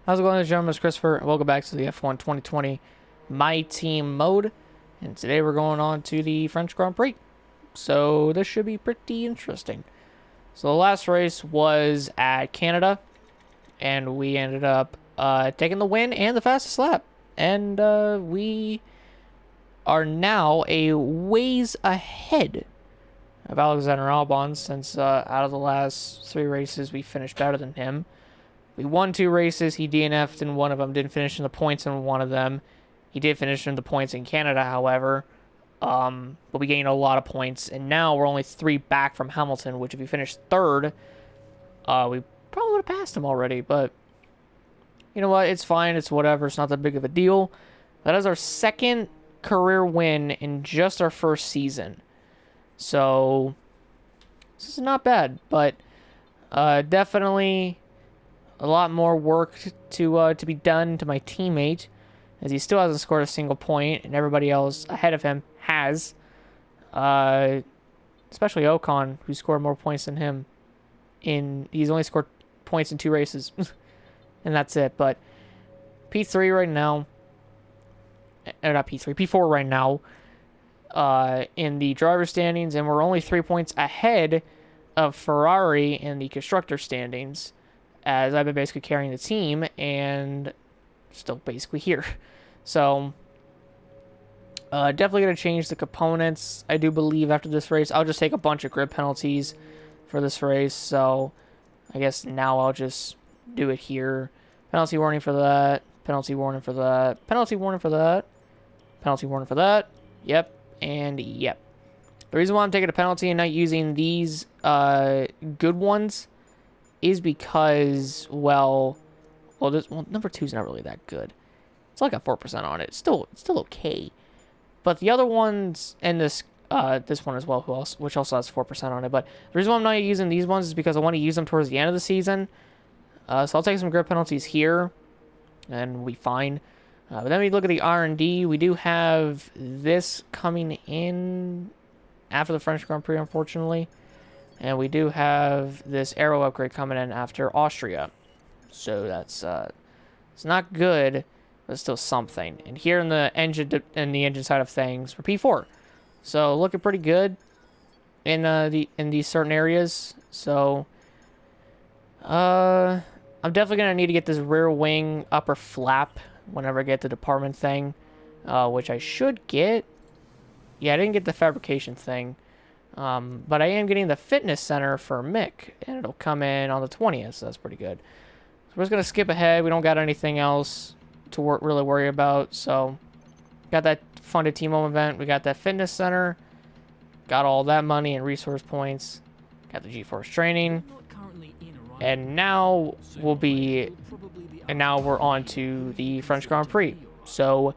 How's it going, ladies and gentlemen? It's Christopher. Welcome back to the F1 2020 My Team mode. And today we're going on to the French Grand Prix. So this should be pretty interesting. So the last race was at Canada, and we ended up taking the win and the fastest lap. And we are now a ways ahead of Alexander Albon, since out of the last 3 races we finished better than him. We won 2 races. He DNF'd in one of them. Didn't finish in the points in one of them. He did finish in the points in Canada, however. But we gained a lot of points. And now we're only 3 back from Hamilton, which if he finished 3rd, we probably would have passed him already. But you know what? It's fine. It's whatever. It's not that big of a deal. That is our 2nd career win in just our 1st season. So this is not bad. But definitely a lot more work to be done to my teammate, as he still hasn't scored a single point, and everybody else ahead of him has. Especially Ocon, who scored more points than him. He's only scored points in 2 races, and that's it. But P3 right now, not P3, P4 right now, in the driver standings, and we're only 3 points ahead of Ferrari in the constructor standings, as I've been basically carrying the team and still basically here. So, definitely going to change the components, I do believe, after this race. I'll just take a bunch of grid penalties for this race, so I guess now I'll just do it here. Penalty warning for that, penalty warning for that, penalty warning for that, penalty warning for that, yep, and yep. The reason why I'm taking a penalty and not using these good ones is because, number 2 is not really that good. It's like a 4% on it. It's still okay. But the other ones, and this one as well, which also has 4% on it. But the reason why I'm not using these ones is because I want to use them towards the end of the season. So I'll take some grid penalties here, and we'll be fine. But then we look at the R&D. We do have this coming in after the French Grand Prix, unfortunately. And we do have this aero upgrade coming in after Austria. So that's it's not good, but it's still something. And here in the engine side of things, we're P4. So looking pretty good in these certain areas. So I'm definitely gonna need to get this rear wing upper flap whenever I get the department thing, which I should get. Yeah, I didn't get the fabrication thing. But I am getting the fitness center for Mick, and it'll come in on the 20th, so that's pretty good. So we're just going to skip ahead. We don't got anything else to really worry about. So, got that funded T-Mobile event. We got that fitness center. Got all that money and resource points. Got the G-Force training. And now we're on to the French Grand Prix. So,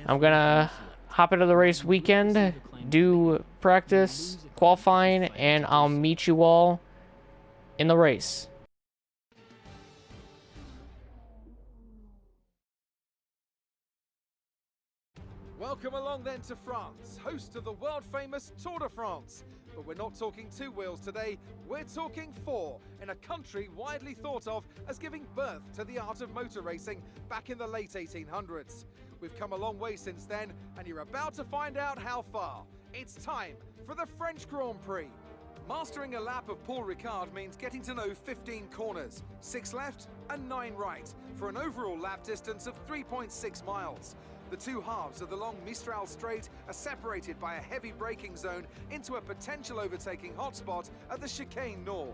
I'm going to hop into the race weekend, do practice, qualifying, and I'll meet you all in the race. Welcome along then to France, host of the world-famous Tour de France. But we're not talking 2 wheels today, we're talking 4, in a country widely thought of as giving birth to the art of motor racing back in the late 1800s. We've come a long way since then, and you're about to find out how far. It's time for the French Grand Prix. Mastering a lap of Paul Ricard means getting to know 15 corners, 6 left and 9 right, for an overall lap distance of 3.6 miles. The 2 halves of the long Mistral Straight are separated by a heavy braking zone into a potential overtaking hotspot at the Chicane Nord.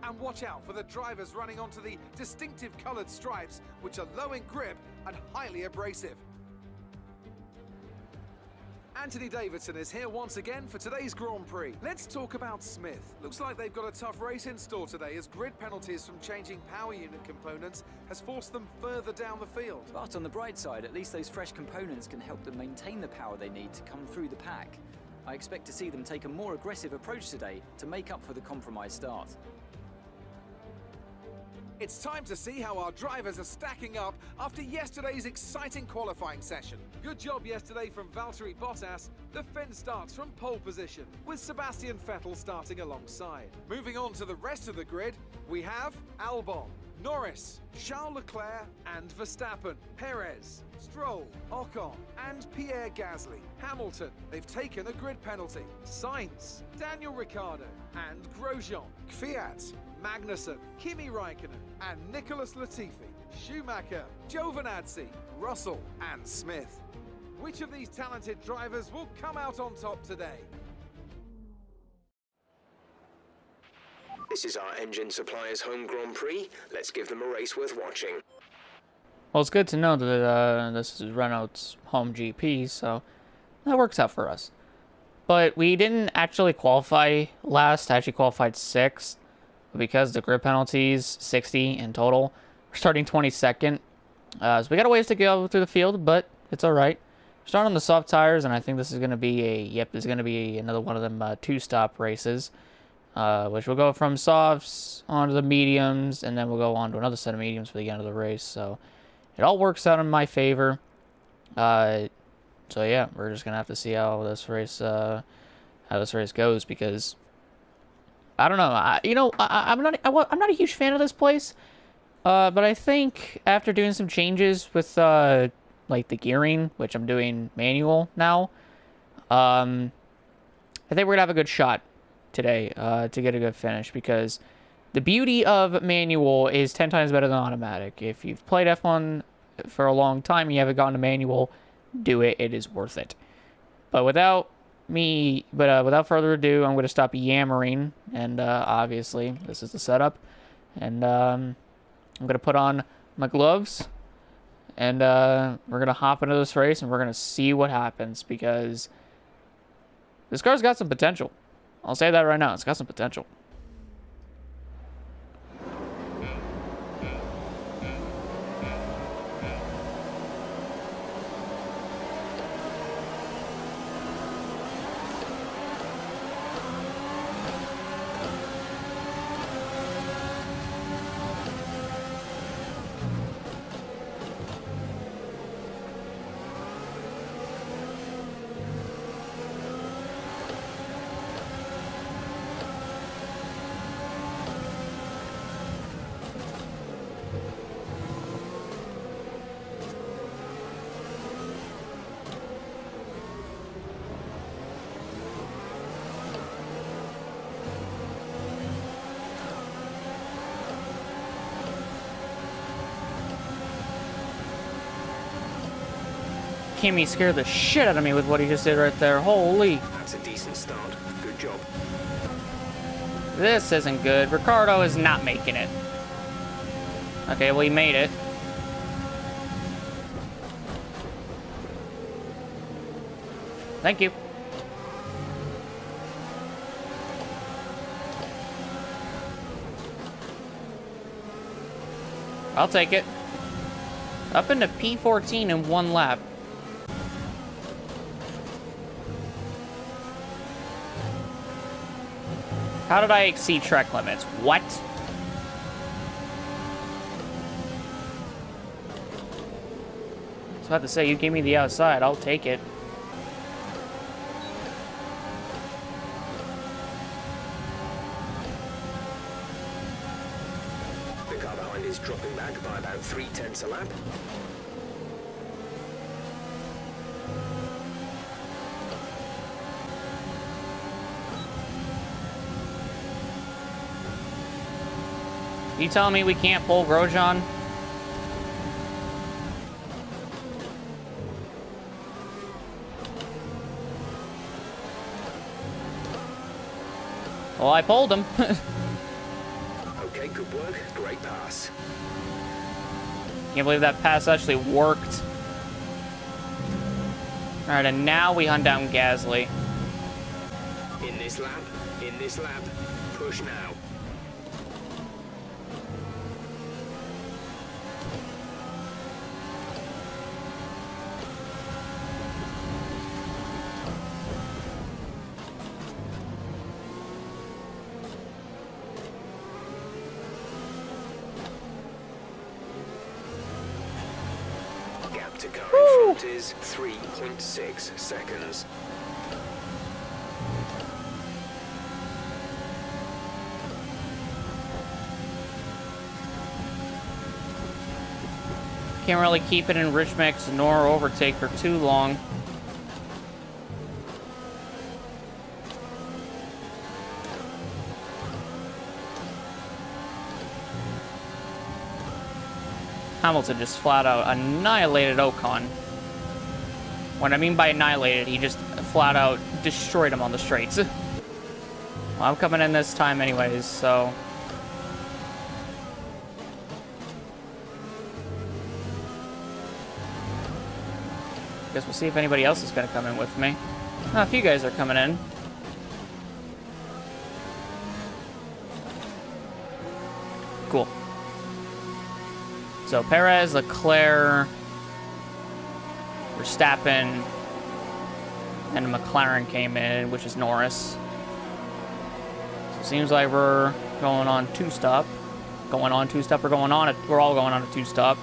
And watch out for the drivers running onto the distinctive coloured stripes, which are low in grip and highly abrasive. Anthony Davidson is here once again for today's Grand Prix. Let's talk about Smith. Looks like they've got a tough race in store today, as grid penalties from changing power unit components has forced them further down the field. But on the bright side, at least those fresh components can help them maintain the power they need to come through the pack. I expect to see them take a more aggressive approach today to make up for the compromised start. It's time to see how our drivers are stacking up after yesterday's exciting qualifying session. Good job yesterday from Valtteri Bottas. The Finn starts from pole position, with Sebastian Vettel starting alongside. Moving on to the rest of the grid, we have Albon, Norris, Charles Leclerc and Verstappen, Perez, Stroll, Ocon and Pierre Gasly, Hamilton, they've taken a grid penalty, Sainz, Daniel Ricciardo and Grosjean, Kvyat, Magnussen, Kimi Raikkonen and Nicholas Latifi, Schumacher, Giovinazzi, Russell and Smith. Which of these talented drivers will come out on top today? This is our engine supplier's home Grand Prix. Let's give them a race worth watching. Well, it's good to know that this is Renault's home GP, so that works out for us. But we didn't actually qualify last. I actually qualified 6th. Because the grid penalties, 60 in total, we're starting 22nd. So we got a ways to go through the field, but it's all right. We're starting on the soft tires, and I think this is going to be this is going to be another one of them 2-stop races. Which will go from softs onto the mediums, and then we'll go on to another set of mediums for the end of the race. So it all works out in my favor. So yeah, we're just gonna have to see how this race goes, because I don't know. I'm not a huge fan of this place, but I think after doing some changes with like the gearing, which I'm doing manual now, I think we're gonna have a good shot today to get a good finish, because the beauty of manual is 10 times better than automatic. If you've played F1 for a long time and you haven't gone to manual, do it. It is worth it. But without further ado, I'm going to stop yammering, and obviously this is the setup, and I'm going to put on my gloves, and we're going to hop into this race, and we're going to see what happens, because this car's got some potential. I'll say that right now. It's got some potential. Kimi scared the shit out of me with what he just did right there. Holy. That's a decent start. Good job. This isn't good. Ricardo is not making it. Okay, well, he made it. Thank you. I'll take it. Up into P14 in 1 lap. How did I exceed track limits? What? I was about to say, you gave me the outside. I'll take it. The car behind is dropping back by about 3/10 a lap. You telling me we can't pull Grosjean? Well, I pulled him. Okay, good work. Great pass. Can't believe that pass actually worked. Alright, and now we hunt down Gasly. In this lap, push now. Gap to car in front is 3.6 seconds. Can't really keep it in rich mix nor overtake for too long. Hamilton just flat out annihilated Ocon. What I mean by annihilated, he just flat out destroyed him on the straights. Well, I'm coming in this time anyways, so... Guess we'll see if anybody else is going to come in with me. Oh, a few guys are coming in. Cool. So Perez, Leclerc, Verstappen, and McLaren came in, which is Norris. So it seems like we're going on two-stop. Going on two-stop or going on it. We're all going on a two-stop.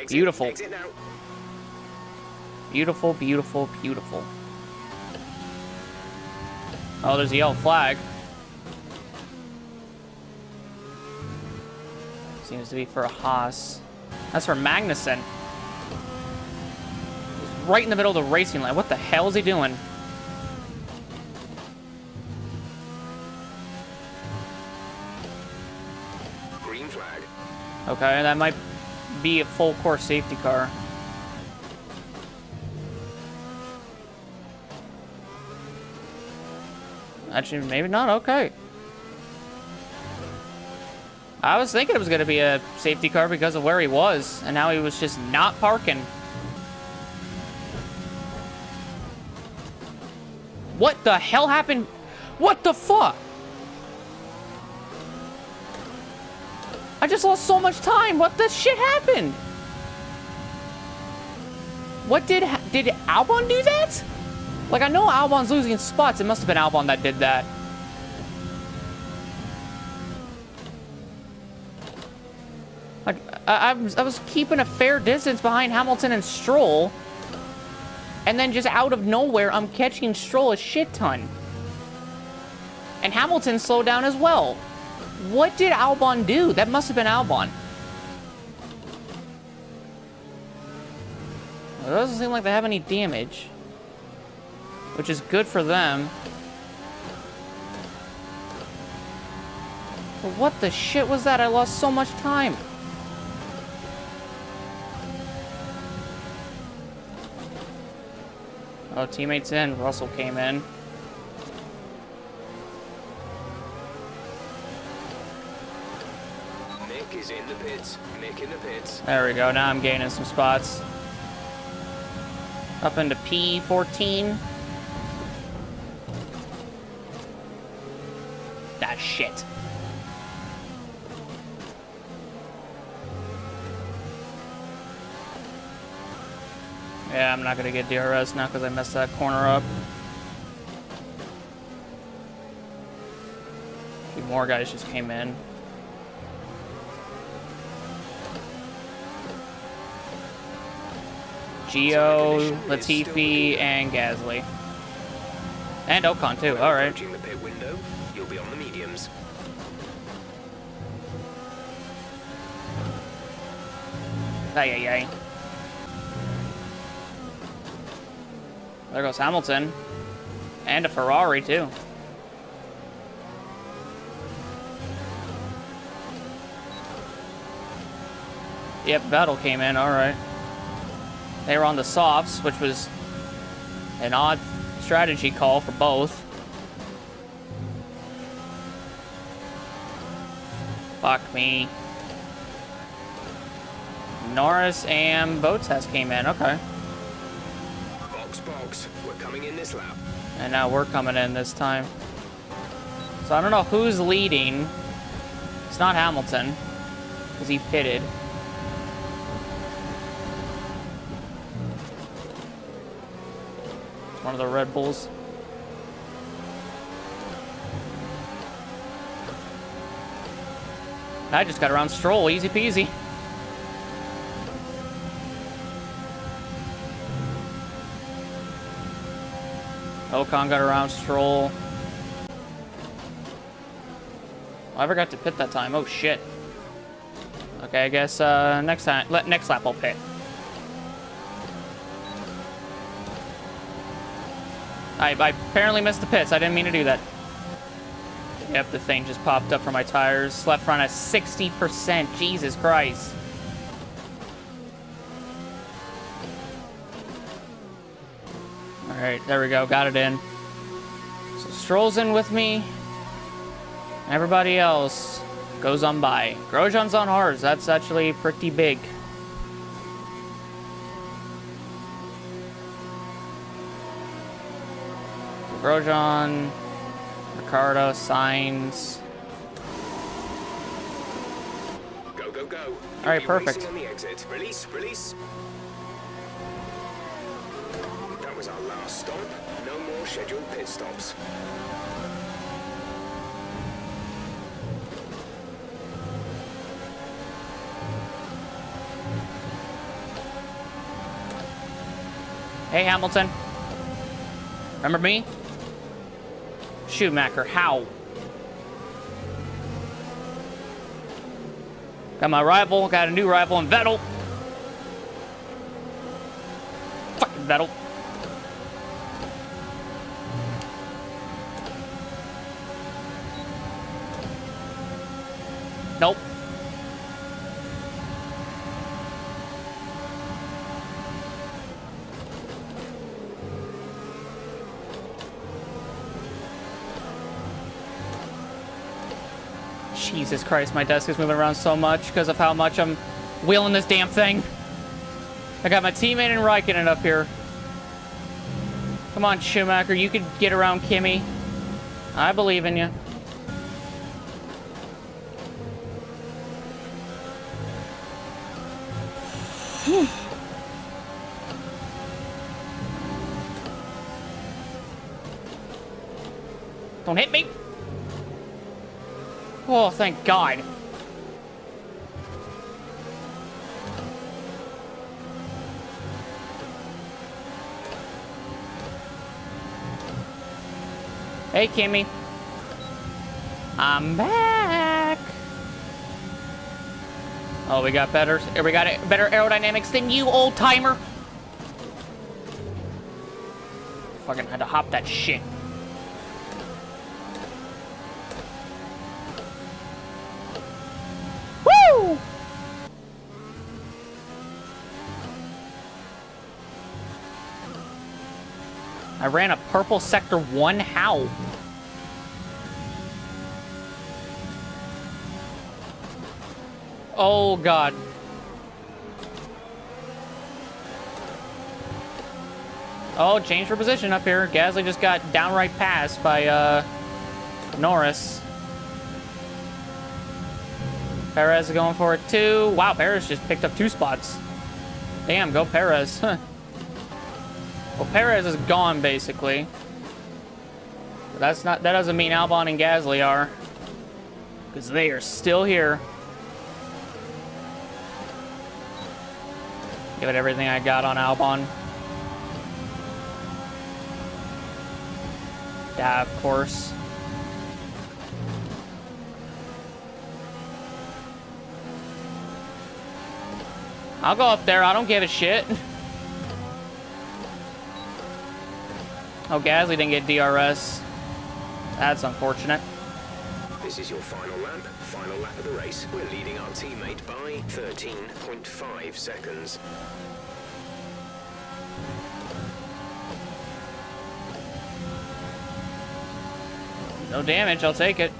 Beautiful. Exit now. Beautiful, beautiful, beautiful. Oh, there's a yellow flag. Seems to be for a Haas. That's for Magnussen. He's right in the middle of the racing line. What the hell is he doing? Green flag. Okay, that might be a full course safety car. Actually, maybe not. Okay. I was thinking it was going to be a safety car because of where he was, and now he was just not parking. What the hell happened? What the fuck? I just lost so much time. What the shit happened? What did Albon do that? Like, I know Albon's losing spots. It must have been Albon that did that. Like, I was keeping a fair distance behind Hamilton and Stroll, and then just out of nowhere, I'm catching Stroll a shit ton. And Hamilton slowed down as well. What did Albon do? That must have been Albon. It doesn't seem like they have any damage, which is good for them. But what the shit was that? I lost so much time. Oh, teammates in. Russell came in. Mick is in the pits. Mick in the pits. There we go. Now I'm gaining some spots. Up into P14. That shit. Yeah, I'm not gonna get DRS now because I messed that corner up. A few more guys just came in. Gio, Latifi, and Gasly. And Ocon too, alright. Approaching the pit window, you'll be on the mediums. Ay, ay, ay. There goes Hamilton. And a Ferrari, too. Yep, Vettel came in, alright. They were on the softs, which was an odd strategy call for both. Fuck me. Norris and Bottas came in, okay. Box, we're coming in this lap. And now we're coming in this time. So I don't know who's leading. It's not Hamilton, because he pitted. It's one of the Red Bulls. I just got around Stroll, easy peasy. Ocon got around Stroll. I forgot to pit that time. Oh, shit. Okay, I guess next lap I'll pit. I apparently missed the pits. I didn't mean to do that. Yep, the thing just popped up for my tires. Left front at 60%. Jesus Christ. Alright, there we go. Got it in. So Stroll's in with me. Everybody else goes on by. Grosjean's on hards. That's actually pretty big. So Grosjean, Ricardo, Sainz. Go, go, go. All right, perfect. Racing on the exit. Release, release. That was our last stop. No more scheduled pit stops. Hey, Hamilton. Remember me? Schumacher, how? Got my rival, got a new rival in Vettel. Fucking Vettel. Nope. Jesus Christ, my desk is moving around so much because of how much I'm wheeling this damn thing. I got my teammate and Raikkonen up here. Come on, Schumacher, you could get around Kimi. I believe in you. Don't hit me. Oh, thank God. Hey, Kimmy. I'm back. Oh, we got better aerodynamics than you, old timer. Fucking had to hop that shit. Woo! I ran a purple sector 1. How? Oh, God. Oh, change for position up here. Gasly just got downright passed by Norris. Perez is going for it too. Wow, Perez just picked up 2 spots. Damn, go Perez. Huh. Well, Perez is gone basically. But that doesn't mean Albon and Gasly are, because they are still here. Give it everything I got on Albon. Yeah, of course. I'll go up there. I don't give a shit. Oh, Gasly didn't get DRS. That's unfortunate. This is your final lap of the race. We're leading our teammate by 13.5 seconds. No damage, I'll take it.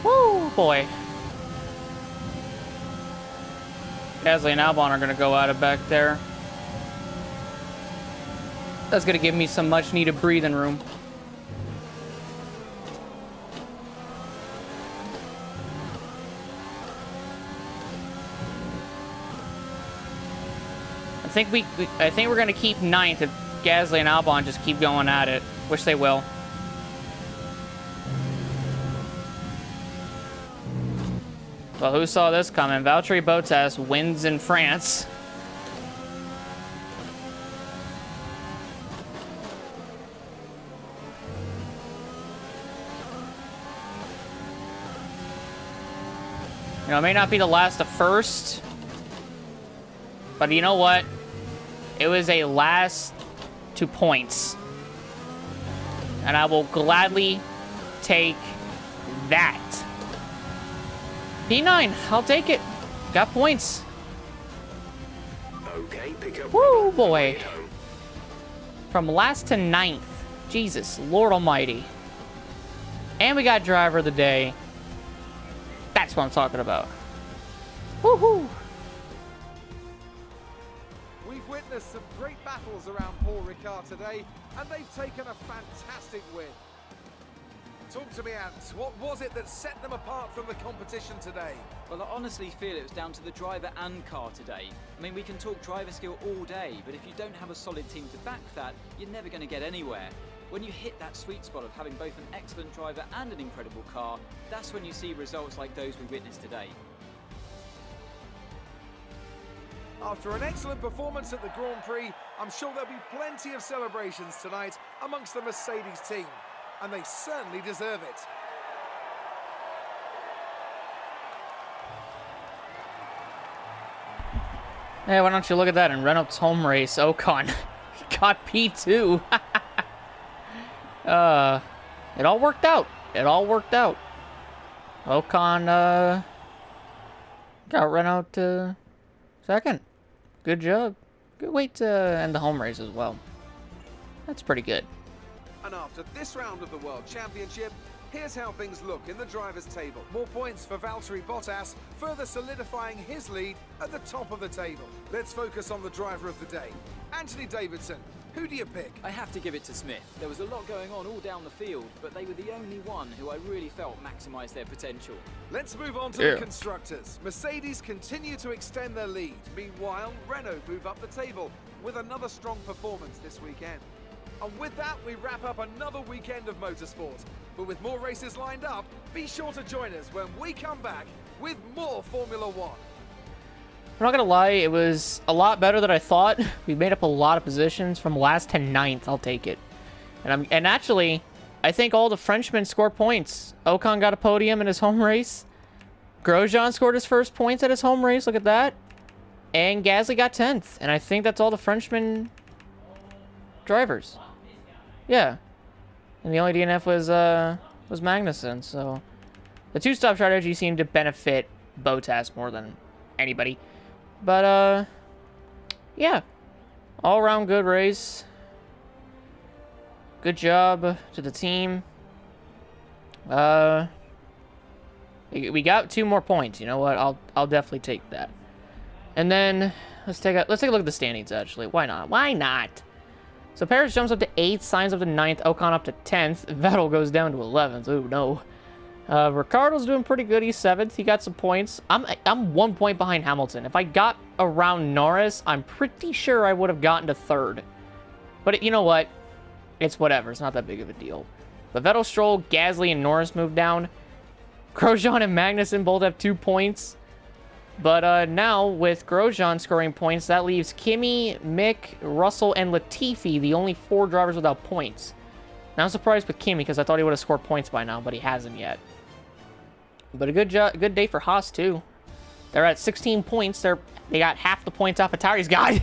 Woo, boy. Gasly and Albon are going to go at it back there. That's going to give me some much-needed breathing room. I think we're gonna keep 9th if Gasly and Albon just keep going at it, which they will. Well, who saw this coming? Valtteri Bottas wins in France. You know, it may not be the last to first, but you know what? It was a last to points. And I will gladly take that. P9, I'll take it. Got points. Okay, pick up. Woo, boy. From last to ninth. Jesus, Lord Almighty. And we got driver of the day. That's what I'm talking about. Woohoo! We've witnessed some great battles around Paul Ricard today, and they've taken a fantastic win. Talk to me, Ant. What was it that set them apart from the competition today? Well, I honestly feel it was down to the driver and car today. I mean, we can talk driver skill all day, but if you don't have a solid team to back that, you're never going to get anywhere. When you hit that sweet spot of having both an excellent driver and an incredible car, that's when you see results like those we witnessed today. After an excellent performance at the Grand Prix, I'm sure there'll be plenty of celebrations tonight amongst the Mercedes team, and they certainly deserve it. Hey, why don't you look at that in Renault's home race? Ocon got P2. It all worked out. It all worked out. Ocon, got Renault, second. Good job. Good way to end the home race as well. That's pretty good. And after this round of the World Championship, here's how things look in the drivers' table. More points for Valtteri Bottas, further solidifying his lead at the top of the table. Let's focus on the driver of the day. Anthony Davidson, who do you pick? I have to give it to Smith. There was a lot going on all down the field, but they were the only one who I really felt maximised their potential. Let's move on to the constructors. Mercedes continue to extend their lead. Meanwhile, Renault move up the table with another strong performance this weekend. And with that, we wrap up another weekend of motorsport. But with more races lined up, be sure to join us when we come back with more Formula One. I'm not gonna lie, it was a lot better than I thought. We made up a lot of positions from last to ninth. I'll take it. And actually, I think all the Frenchmen scored points. Ocon got a podium in his home race. Grosjean scored his first points at his home race. Look at that. And Gasly got 10th. And I think that's all the Frenchman drivers. Yeah. And the only DNF was Magnussen. So the two-stop strategy seemed to benefit Bottas more than anybody. But, yeah. All-around good race. Good job to the team. We got 2 more points. You know what? I'll definitely take that. And then let's take a look at the standings. Actually, why not? Why not? So Paris jumps up to 8th, Sainz up to 9th, Ocon up to 10th, Vettel goes down to 11th. Oh no. Ricciardo's doing pretty good. He's 7th. He got some points. I'm 1 point behind Hamilton. If I got around Norris, I'm pretty sure I would have gotten to 3rd. But you know what? It's whatever. It's not that big of a deal. But Vettel, Stroll, Gasly, and Norris moved down. Grosjean and Magnussen both have 2 points. But now, with Grosjean scoring points, that leaves Kimi, Mick, Russell, and Latifi, the only 4 drivers without points. Now, I'm surprised with Kimi, because I thought he would have scored points by now, but he hasn't yet. But a good day for Haas, too. They're at 16 points. They got half the points off of Tyrese got.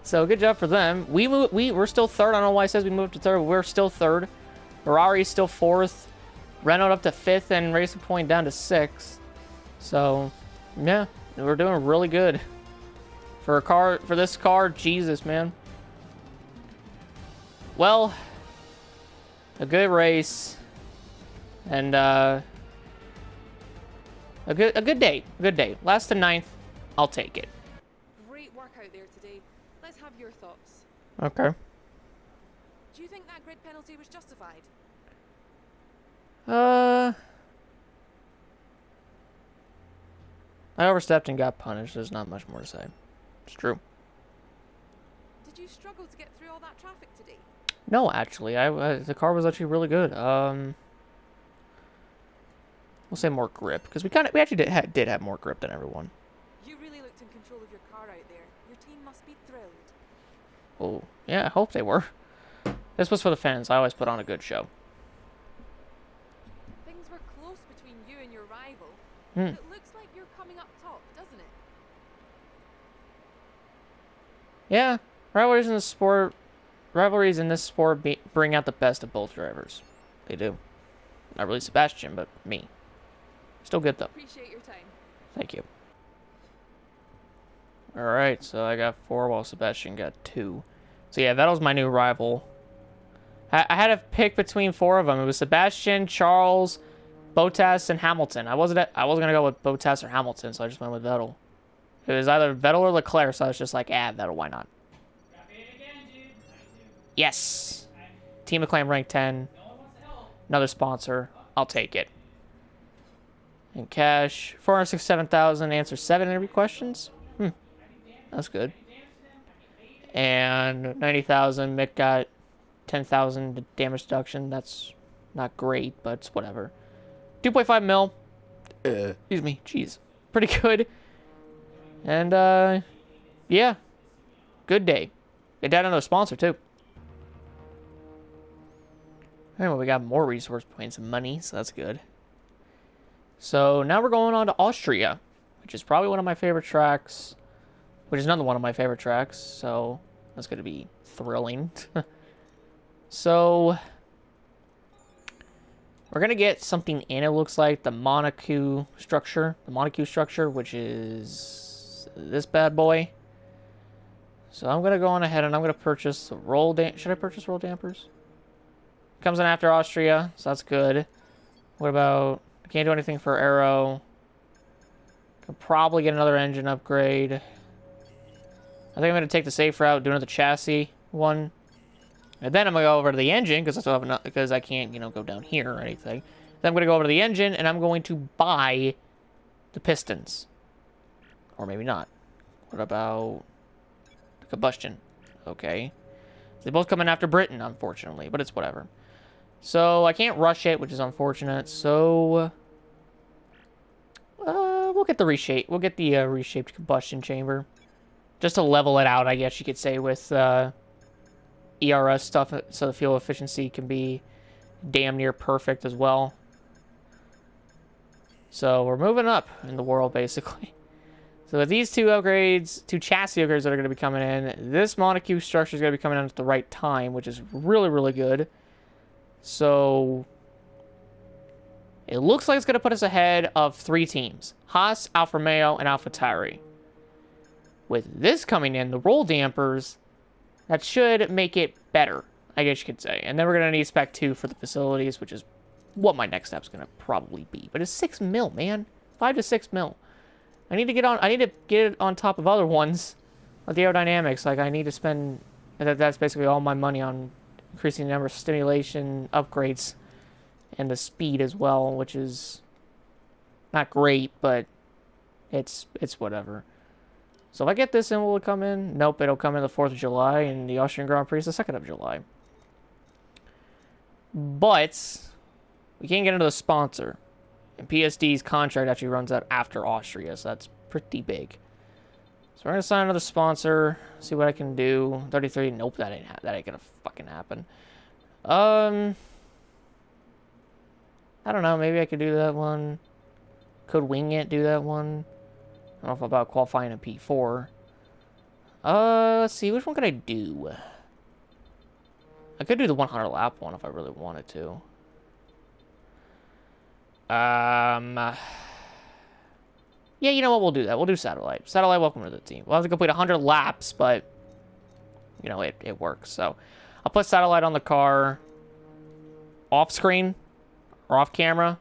So, good job for them. We're still 3rd. I don't know why it says we moved to 3rd, but we're still 3rd. Ferrari's still 4th. Renault up to 5th, and Racing Point down to 6th. So, yeah, we're doing really good. For this car, Jesus, man. Well, a good race. And, a good day. Good day. Last to 9th, I'll take it. Great work out there today. Let's have your thoughts. Okay. Do you think that grid penalty was justified? I overstepped and got punished. There's not much more to say. It's true. Did you struggle to get through all that traffic today? No, actually, the car was actually really good. We'll say more grip, because we actually did have more grip than everyone. You really looked in control of your car out there. Your team must be thrilled. Oh, yeah, I hope they were. This was for the fans. I always put on a good show. Things were close between you and your rival. Hmm. It looks like you're coming up top, doesn't it? Yeah, rivalries in this sport bring out the best of both drivers. They do. Not really Sebastian, but me. Still good, though. Appreciate your time. Thank you. Alright, so I got 4 while Sebastian got 2. So yeah, Vettel's my new rival. I had to pick between 4 of them. It was Sebastian, Charles, Bottas, and Hamilton. I wasn't gonna go with Bottas or Hamilton, so I just went with Vettel. It was either Vettel or Leclerc, so I was just like, Vettel, why not? Yes! Team Acclaim rank 10. Another sponsor. I'll take it. And cash. 467,000. Answer 7 interview questions. That's good. And 90,000. Mick got 10,000 damage deduction. That's not great, but it's whatever. 2.5 mil. Excuse me. Jeez. Pretty good. And, yeah. Good day. They got another sponsor, too. Anyway, we got more resource points and money, so that's good. So, now we're going on to Austria, which is probably one of my favorite tracks. Which is another one of my favorite tracks, so that's going to be thrilling. So, we're going to get something in, it looks like, the Monaco structure. The Monaco structure, which is this bad boy. So, I'm going to go on ahead and I'm going to purchase the roll Should I purchase roll dampers? Comes in after Austria, so that's good. What about... I can't do anything for Aero. Could probably get another engine upgrade. I think I'm going to take the safe route, do another chassis one. And then I'm going to go over to the engine, because I still have enough, because I can't, go down here or anything. Then I'm going to go over to the engine, and I'm going to buy the pistons. Or maybe not. What about the combustion? Okay. They both come in after Britain, unfortunately, but it's whatever. So, I can't rush it, which is unfortunate, so... we'll get the reshape. We'll get the reshaped combustion chamber. Just to level it out, I guess you could say, with ERS stuff, so the fuel efficiency can be damn near perfect as well. So, we're moving up in the world, basically. So, with these 2 upgrades, 2 chassis upgrades that are going to be coming in, this Monaco structure is going to be coming in at the right time, which is really, really good. So, it looks like it's going to put us ahead of 3 teams. Haas, Alfa Romeo, and AlphaTauri. With this coming in, the roll dampers, that should make it better, I guess you could say. And then we're going to need Spec 2 for the facilities, which is what my next step's going to probably be. But it's 6 mil, man. 5 to 6 mil. I need to get it on top of other ones, like the aerodynamics. Like, I need to spend... That's basically all my money on increasing the number of stimulation upgrades and the speed as well, which is not great, but it's whatever. So if I get this in, will it come in? Nope, it'll come in the 4th of July, and the Austrian Grand Prix is the 2nd of July. But we can't get into the sponsor. And PSD's contract actually runs out after Austria, so that's pretty big. So we're going to sign another sponsor, see what I can do. 33, nope, that ain't going to fucking happen. I don't know, maybe I could do that one. Could wing it, do that one. I don't know about qualifying a P4. Let's see, which one could I do? I could do the 100 lap one if I really wanted to. Yeah, you know what, we'll do that. We'll do Satellite. Satellite, welcome to the team. We'll have to complete 100 laps, but, it works. So, I'll put Satellite on the car, off screen, or off camera,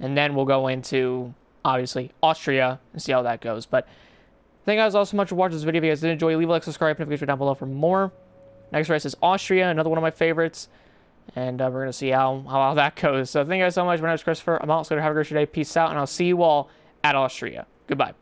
and then we'll go into... obviously, Austria, and see how that goes. But thank you guys all so much for watching this video. If you guys did enjoy, leave a like, subscribe, notification down below for more. Next race is Austria, another one of my favorites. And we're going to see how that goes. So thank you guys so much. My name is Christopher. I'm also going to have a great day. Peace out, and I'll see you all at Austria. Goodbye.